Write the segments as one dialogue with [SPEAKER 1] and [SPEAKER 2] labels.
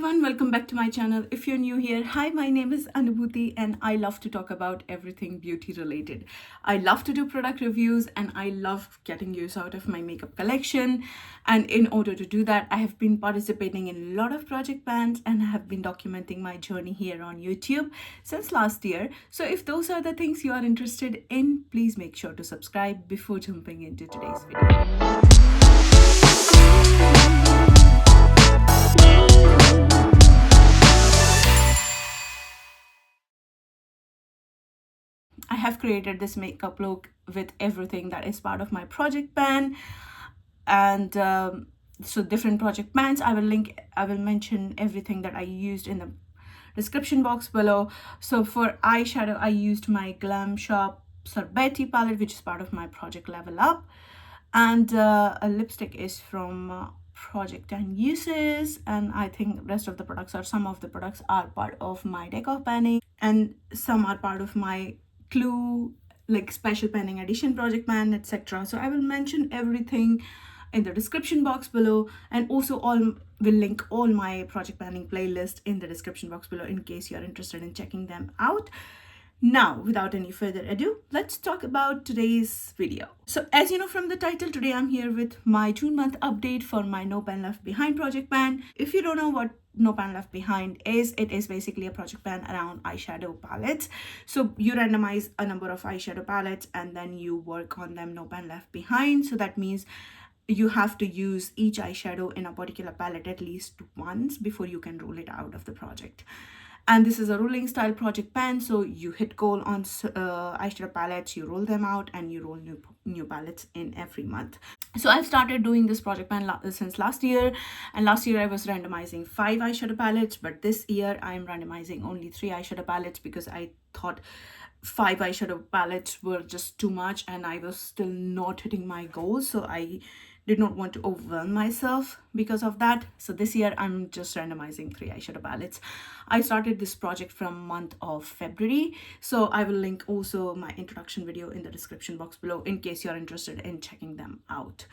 [SPEAKER 1] everyone, welcome back to my channel. If you're new here, hi, my name is Anubhuti and I love to talk about everything beauty related. I love to do product reviews and I love getting use out of my makeup collection. And in order to do that, I have been participating in a lot of project bands and I have been documenting my journey here on YouTube since last year. So if those are the things you are interested in, please make sure to subscribe before jumping into today's video. I have created this makeup look with everything that is part of my project ban, and so different project bans. I will mention everything that I used in the description box below. So for eyeshadow, I used my Glam Shop Sorbeti palette, which is part of my project Level Up, and a lipstick is from project and uses, and I think rest of the products, or some of the products, are part of my decor panning and some are part of my clue like special penning edition project man, etc. So I will mention everything in the description box below, and also will link all my project planning playlist in the description box below in case you're interested in checking them out. Now, without any further ado, let's talk about today's video. So as you know from the title, today I'm here with my June month update for my No Pan Left Behind project ban. If you don't know what No Pan Left Behind is, it is basically a project ban around eyeshadow palettes. So you randomize a number of eyeshadow palettes and then you work on them no pan left behind. So that means you have to use each eyeshadow in a particular palette at least once before you can roll it out of the project. And this is a rolling style project pan, so you hit goal on eyeshadow palettes, you roll them out, and you roll new palettes in every month. So I've started doing this project pan since last year, and last year I was randomizing 5 eyeshadow palettes, but this year I'm randomizing only 3 eyeshadow palettes because I thought 5 eyeshadow palettes were just too much and I was still not hitting my goals, so I did not want to overwhelm myself because of that. So this year I'm just randomizing 3 eyeshadow palettes. I started this project from month of February, so I will link also my introduction video in the description box below in case you're interested in checking them out.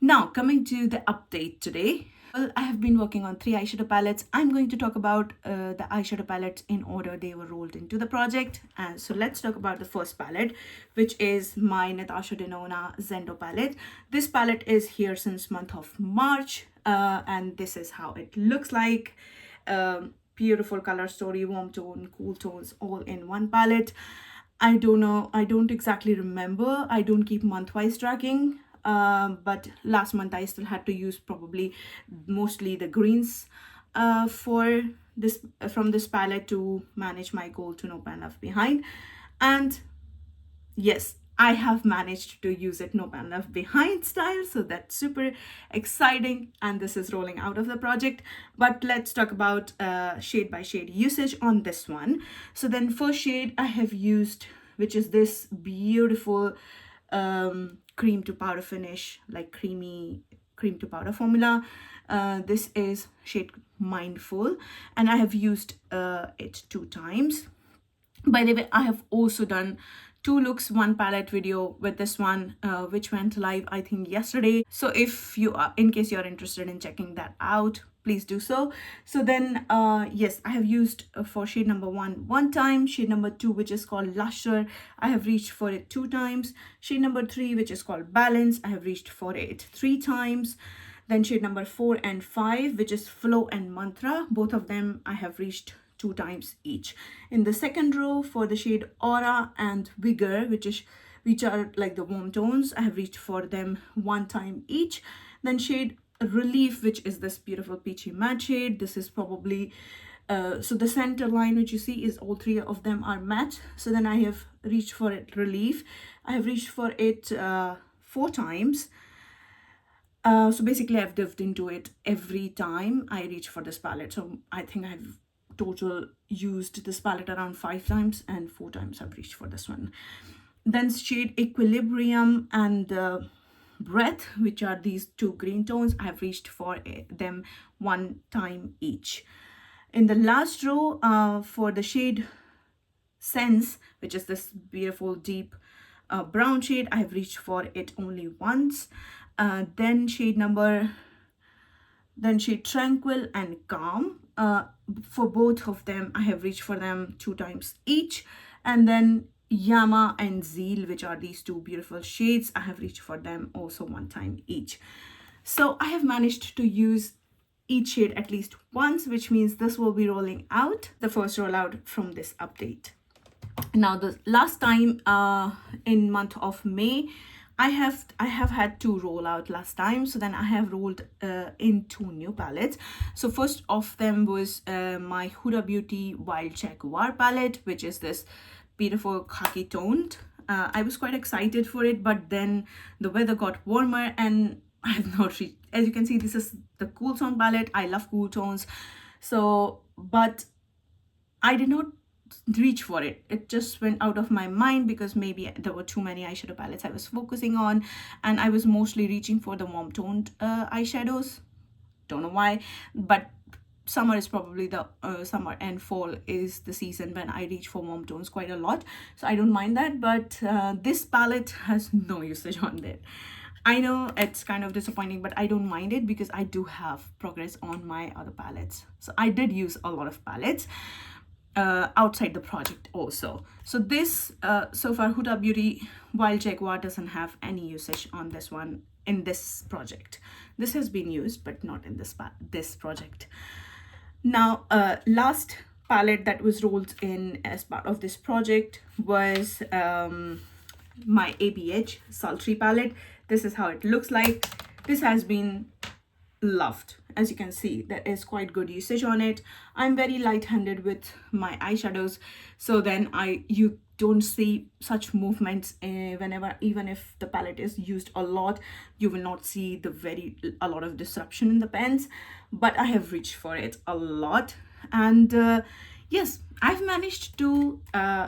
[SPEAKER 1] Now coming to the update today. Well, I have been working on 3 eyeshadow palettes. I'm going to talk about the eyeshadow palettes in order they were rolled into the project. And so let's talk about the first palette, which is my Natasha Denona Zendo palette. This palette is here since month of March, and this is how it looks like. Beautiful color story, warm tone, cool tones, all in one palette. I don't know, I don't exactly remember. I don't keep month-wise tracking. But last month I still had to use probably mostly the greens for this from this palette to manage my goal to no pan left behind. And yes, I have managed to use it no pan left behind style, so that's super exciting, and this is rolling out of the project. But let's talk about shade by shade usage on this one. So then first shade I have used, which is this beautiful cream to powder finish, like creamy cream to powder formula. This is shade Mindful, and I have used it 2 times. By the way, I have also done 2 looks 1 palette video with this one, which went live I think yesterday. So if you are, in case you're interested in checking that out, please do so. So then yes, I have used for shade number 1 time, shade number 2, which is called Lusher, I have reached for it 2 times, shade number 3, which is called Balance, I have reached for it 3 times. Then shade number 4 and 5, which is Flow and Mantra, both of them I have reached 2 times each. In the second row for the shade Aura and Vigor, which are like the warm tones, I have reached for them 1 time each. Then shade Relief, which is this beautiful peachy matte shade. This is probably so the center line which you see is all 3 of them are matte. So then I have reached for it Relief. I have reached for it 4 times. So basically I've dived into it every time I reach for this palette. So I think I've total used this palette around 5 times, and 4 times I've reached for this one. Then shade Equilibrium and Breath, which are these 2 green tones, I have reached for them 1 time each. In the last row for the shade Sense, which is this beautiful deep brown shade, I have reached for it only once. Then shade Tranquil and Calm, for both of them, I have reached for them 2 times each. And then Yama and Zeal, which are these two beautiful shades, I have reached for them also 1 time each. So I have managed to use each shade at least once, which means this will be rolling out, the first rollout from this update. Now the last time in month of May, I have had 2 rollout last time. So then I have rolled in 2 new palettes. So first of them was my Huda Beauty Wild Jaguar palette, which is this beautiful khaki toned. I was quite excited for it, but then the weather got warmer and I have not reached. As you can see, this is the cool tone palette. I love cool tones. So, but I did not reach for it. It just went out of my mind because maybe there were too many eyeshadow palettes I was focusing on, and I was mostly reaching for the warm toned eyeshadows. Don't know why, but summer is probably the summer and fall is the season when I reach for warm tones quite a lot, so I don't mind that. But this palette has no usage on it. I know it's kind of disappointing, but I don't mind it because I do have progress on my other palettes. So I did use a lot of palettes outside the project also. So this so far Huda Beauty Wild Jaguar doesn't have any usage on this one in this project. This has been used, but not in this project. Now last palette that was rolled in as part of this project was my ABH Sultry palette. This is how it looks like. This has been loved. As you can see, there is quite good usage on it. I'm very light-handed with my eyeshadows, so then you don't see such movements whenever, even if the palette is used a lot, you will not see a lot of disruption in the pens. But I have reached for it a lot, and yes, I've managed to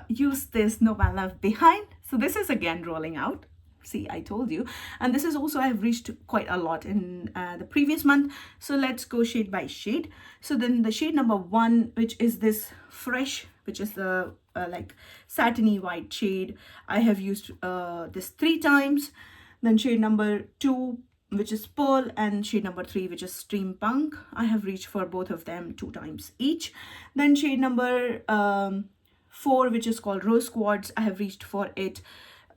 [SPEAKER 1] use this No Pan Left Behind. So this is again rolling out. See, I told you. And this is also, I have reached quite a lot in the previous month. So let's go shade by shade. So then the shade number 1, which is this Fresh, which is the like satiny white shade, I have used this 3 times. Then shade number 2, which is Pearl, and shade number 3, which is Steampunk, I have reached for both of them 2 times each. Then shade number 4, which is called Rose Quartz, I have reached for it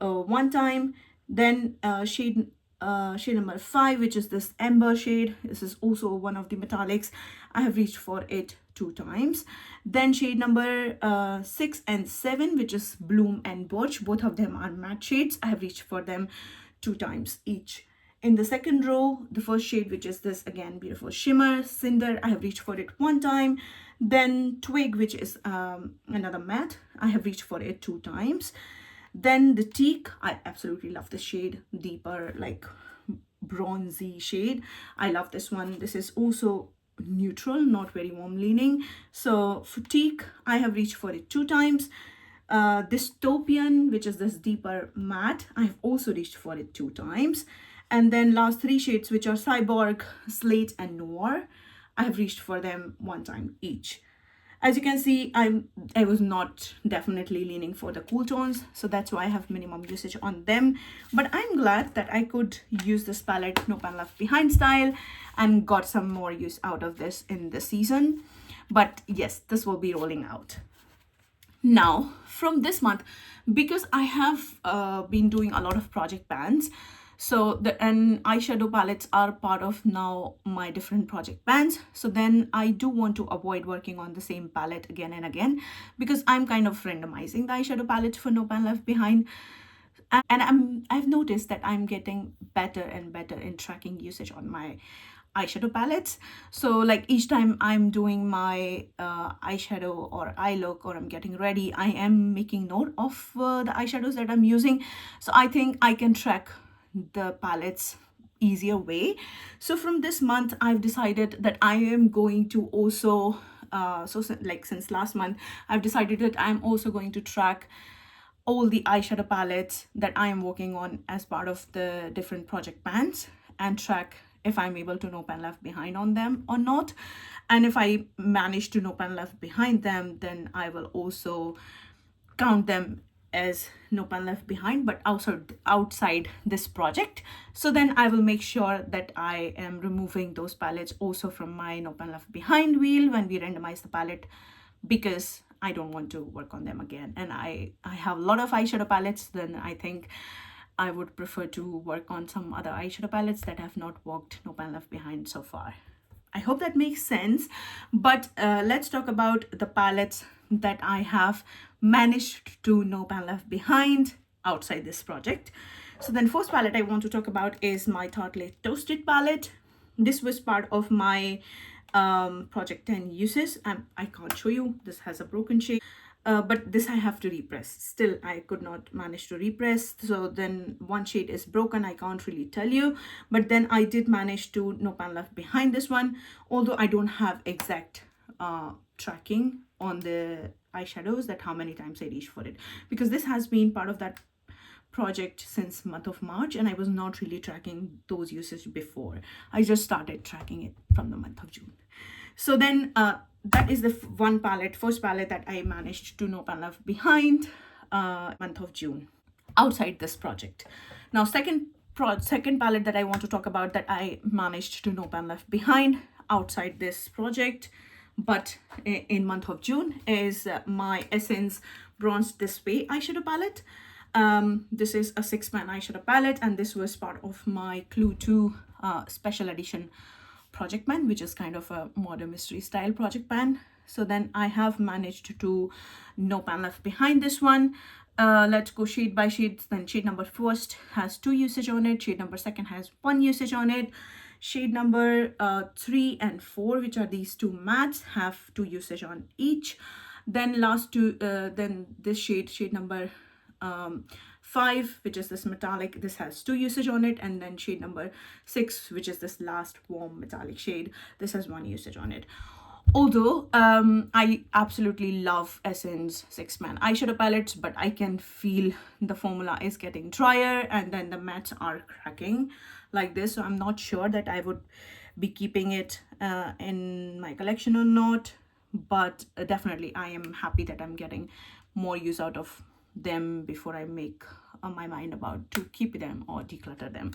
[SPEAKER 1] 1 time. Then shade number 5, which is this Amber shade. This is also one of the metallics. I have reached for it 2 times. Then shade number 6 and 7, which is Bloom and Birch. Both of them are matte shades. I have reached for them 2 times each. In the second row, the first shade, which is this again beautiful shimmer Cinder, I have reached for it 1 time. Then Twig, which is another matte, I have reached for it 2 times. Then the Teak, I absolutely love this shade, deeper like bronzy shade. I love this one. This is also neutral, not very warm leaning. So for Teak, I have reached for it 2 times. Dystopian, which is this deeper matte, I have also reached for it 2 times. And then last 3 shades, which are Cyborg, Slate and Noir, I have reached for them 1 time each. As you can see, I was not definitely leaning for the cool tones, so that's why I have minimum usage on them. But I'm glad that I could use this palette No Pan Left Behind style and got some more use out of this in the season. But yes, this will be rolling out. Now, from this month, because I have been doing a lot of project pans, so and eyeshadow palettes are part of now my different project pans. So then I do want to avoid working on the same palette again and again, because I'm kind of randomizing the eyeshadow palette for No Pan Left Behind. And I've noticed that I'm getting better and better in tracking usage on my eyeshadow palettes. So like each time I'm doing my eyeshadow or eye look, or I'm getting ready, I am making note of the eyeshadows that I'm using. So I think I can track the palettes easier way. So from this month, I've decided that I am going to also since last month, I've decided that I'm also going to track all the eyeshadow palettes that I am working on as part of the different project pans, and track if I'm able to No Pan Left Behind on them or not. And if I manage to No Pan Left Behind them, then I will also count them as No Pan Left Behind, but outside this project. So then I will make sure that I am removing those palettes also from my No Pan Left Behind wheel when we randomize the palette, because I don't want to work on them again. And I have a lot of eyeshadow palettes. Then I think I would prefer to work on some other eyeshadow palettes that have not worked No Pan Left Behind so far. I hope that makes sense. But let's talk about the palettes that I have managed to No Pan Left Behind outside this project. So then first palette I want to talk about is my Tartelette Toasted palette. This was part of my project 10 uses. I can't show you, this has a broken shade. But this I have to repress. Still, I could not manage to repress. So then one shade is broken. I can't really tell you. But then I did manage to No Pan Left Behind this one. Although I don't have exact tracking on the eyeshadows that how many times I reached for it. Because this has been part of that project since month of March. And I was not really tracking those uses before. I just started tracking it from the month of June. So then that is the first palette that I managed to No Pan Left Behind month of June outside this project. Now second palette that I want to talk about that I managed to No Pan Left Behind outside this project but in month of June is my Essence Bronze This Way eyeshadow palette. This is a 6-pan eyeshadow palette, and this was part of my Clue 2 special edition project pan, which is kind of a murder mystery style project pan. So then I have managed to No Pan Left Behind this one. Let's go shade by shade. Then shade number first has 2 usage on it. Shade number second has 1 usage on it. Shade number 3 and 4, which are these 2 mattes, have 2 usage on each. Then last two, then this shade number 5, which is this metallic, this has 2 usage on it. And then shade number 6, which is this last warm metallic shade, this has 1 usage on it. Although I absolutely love Essence 6-man eyeshadow palettes, but I can feel the formula is getting drier and then the mattes are cracking like this. So I'm not sure that I would be keeping it in my collection or not, but definitely I am happy that I'm getting more use out of them before I make my mind about to keep them or declutter them.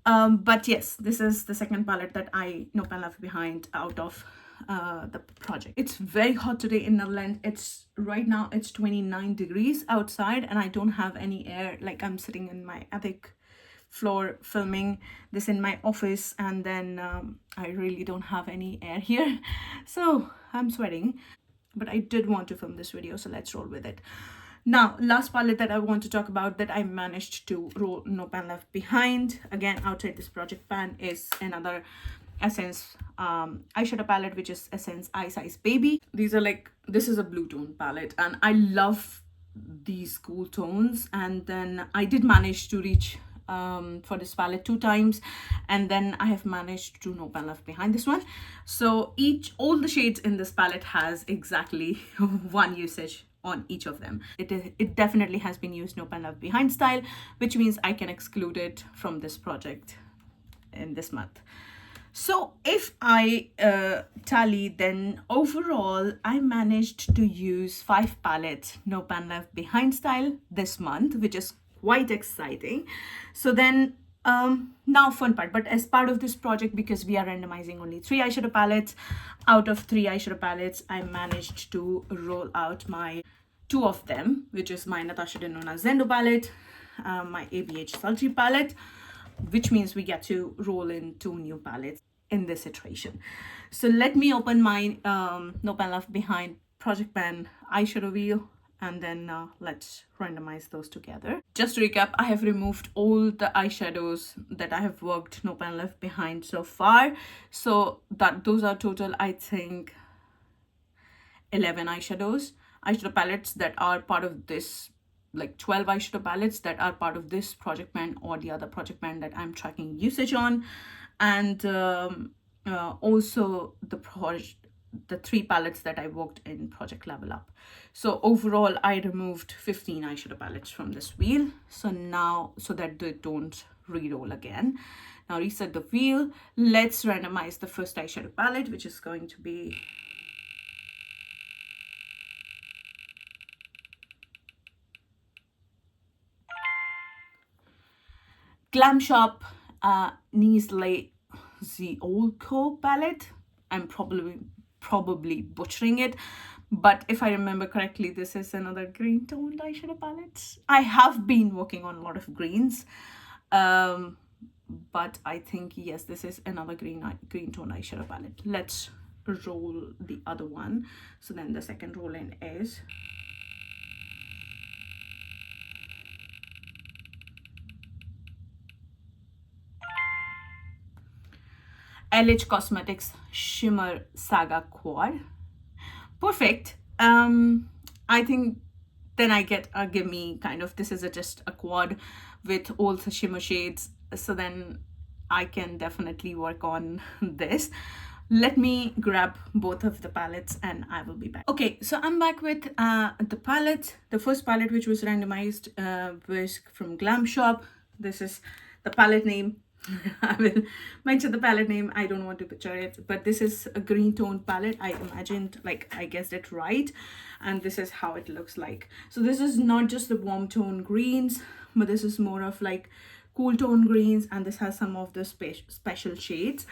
[SPEAKER 1] But yes, this is the second palette that I No Pan Left Behind out of the project. It's very hot today in Netherlands. It's right now it's 29 degrees outside and I don't have any air. Like I'm sitting in my attic floor filming this in my office, and then I really don't have any air here, so I'm sweating, but I did want to film this video, so let's roll with it. Now, last palette that I want to talk about that I managed to roll No Pan Left Behind, again outside this project pan, is another Essence eyeshadow palette, which is Essence Eye Size Baby. These are like, this is a blue tone palette and I love these cool tones, and then I did manage to reach for this palette 2 times, and then I have managed to No Pan Left Behind this one. So all the shades in this palette has exactly 1 usage on each of them. It definitely has been used No Pan Left Behind style, which means I can exclude it from this project in this month. So if I tally, then overall I managed to use 5 palettes No Pan Left Behind style this month, which is quite exciting. So then now fun part, but as part of this project, because we are randomizing only 3 eyeshadow palettes, out of 3 eyeshadow palettes I managed to roll out my 2 of them, which is my Natasha Denona Zendo palette, my ABH Sultry palette, which means we get to roll in 2 new palettes in this iteration. So let me open my No Pan Left Behind project pan eyeshadow wheel, and then let's randomize those together. Just to recap, I have removed all the eyeshadows that I have worked No Pan Left Behind so far. So those are total, I think, 11 eyeshadow palettes that are part of this, like 12 eyeshadow palettes that are part of this project pan or the other project pan that I'm tracking usage on, and also the 3 palettes that I worked in Project Level Up. So overall I removed 15 eyeshadow palettes from this wheel, so now, so that they don't re-roll again. Now reset the wheel. Let's randomize the first eyeshadow palette, which is going to be Glam Shop Nisley the Old Co palette. I'm probably butchering it, but if I remember correctly, this is another green toned eyeshadow palette. I have been working on a lot of greens, um, but I think yes, this is another green tone eyeshadow palette. Let's roll the other one. So then the second roll in is LH Cosmetics Shimmer Saga Quad. Perfect. I think then I get a gimme kind of. This is just a quad with all the shimmer shades, so then I can definitely work on this. Let me grab both of the palettes and I will be back. Okay, so I'm back with the palette. The first palette, which was randomized, was from Glam Shop. This is the palette name. I will mention the palette name. I don't want to butcher it, but this is a green toned palette. I imagined, like, I guessed it right, and this is how it looks like. So this is not just the warm tone greens, but this is more of like cool tone greens, and this has some of the special shades.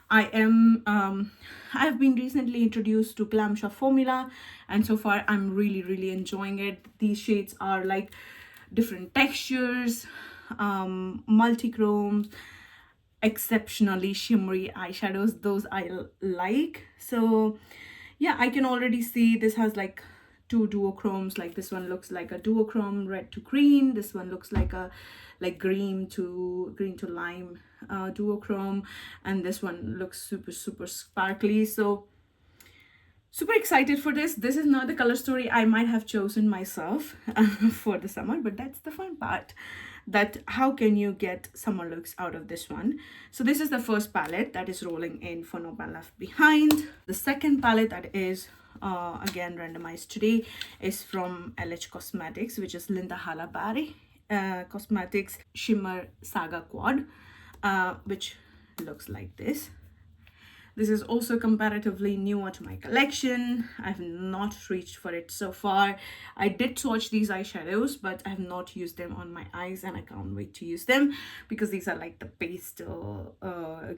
[SPEAKER 1] I've been recently introduced to Glam Shop formula, and so far I'm really enjoying it. These shades are like different textures, multi-chromes, exceptionally shimmery eyeshadows. Those I like. So yeah, I can already see this has like two duochromes. Like this one looks like a duochrome red to green. This one looks like a green to lime duochrome, and this one looks super sparkly. So super excited for this. This is not the color story I might have chosen myself for the summer, but that's the fun part, that how can you get summer looks out of this one. So this is the first palette that is rolling in for No Man Left Behind. The second palette that is again randomized today is from LH Cosmetics, which is Linda Halabari Cosmetics Shimmer Saga Quad, which looks like this. This is also comparatively newer to my collection. I've not reached for it so far. I did swatch these eyeshadows, but I have not used them on my eyes, and I can't wait to use them because these are like the pastel,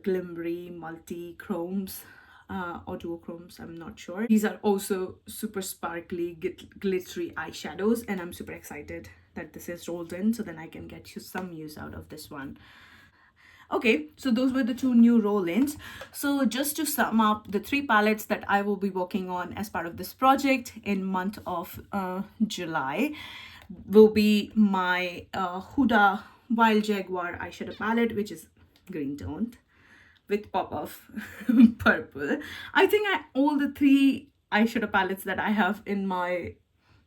[SPEAKER 1] glimmery, multi-chromes, or duochromes, I'm not sure. These are also super sparkly, glittery eyeshadows, and I'm super excited that this is rolled in, so then I can get some use out of this one. Okay, so those were the two new roll-ins. So just to sum up, the three palettes that I will be working on as part of this project in month of July will be my Huda Wild Jaguar eyeshadow palette, which is green toned with pop of purple. I think all the three eyeshadow palettes that I have in my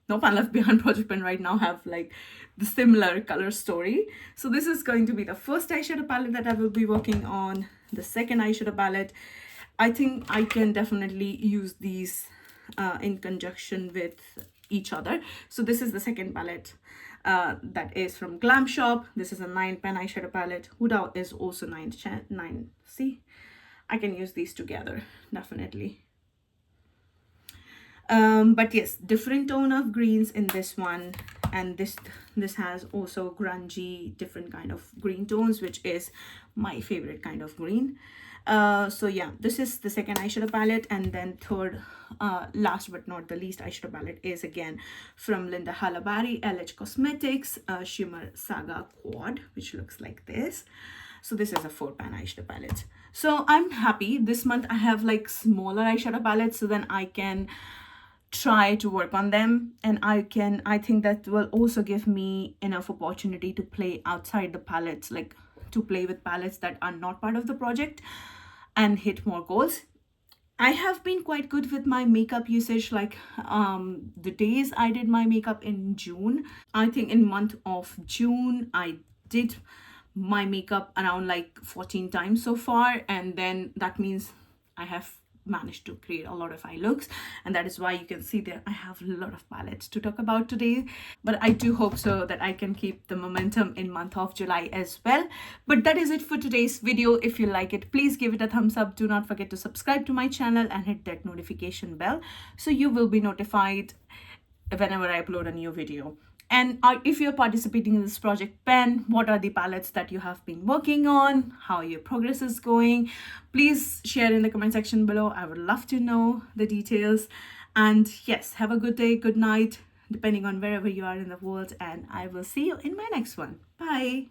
[SPEAKER 1] No Man Left Behind project pen right now have like the similar color story. So this is going to be the first eyeshadow palette that I will be working on. The second eyeshadow palette, I think I can definitely use these in conjunction with each other. So this is the second palette that is from Glam Shop. This is a 9-pan eyeshadow palette. Huda is also 9. See, I can use these together definitely. But yes, different tone of greens in this one, and this has also grungy, different kind of green tones, which is my favorite kind of green. So yeah, this is the second eyeshadow palette, and then third, last but not the least eyeshadow palette is again from Linda Halabari, LH Cosmetics, Shimmer Saga Quad, which looks like this. So this is a 4-pan eyeshadow palette. So I'm happy this month I have like smaller eyeshadow palettes, so then I can try to work on them, and I think that will also give me enough opportunity to play outside the palettes, like to play with palettes that are not part of the project and hit more goals. I have been quite good with my makeup usage, like the days I did my makeup in June. I think in month of June I did my makeup around like 14 times so far, and then that means I have managed to create a lot of eye looks, and that is why you can see that I have a lot of palettes to talk about today. But I do hope so that I can keep the momentum in month of July as well. But that is it for today's video. If you like it, please give it a thumbs up. Do not forget to subscribe to my channel and hit that notification bell so you will be notified whenever I upload a new video. And if you're participating in this project pen, what are the palettes that you have been working on, how your progress is going? Please share in the comment section below. I would love to know the details. And yes, have a good day, good night, depending on wherever you are in the world, and I will see you in my next one. Bye.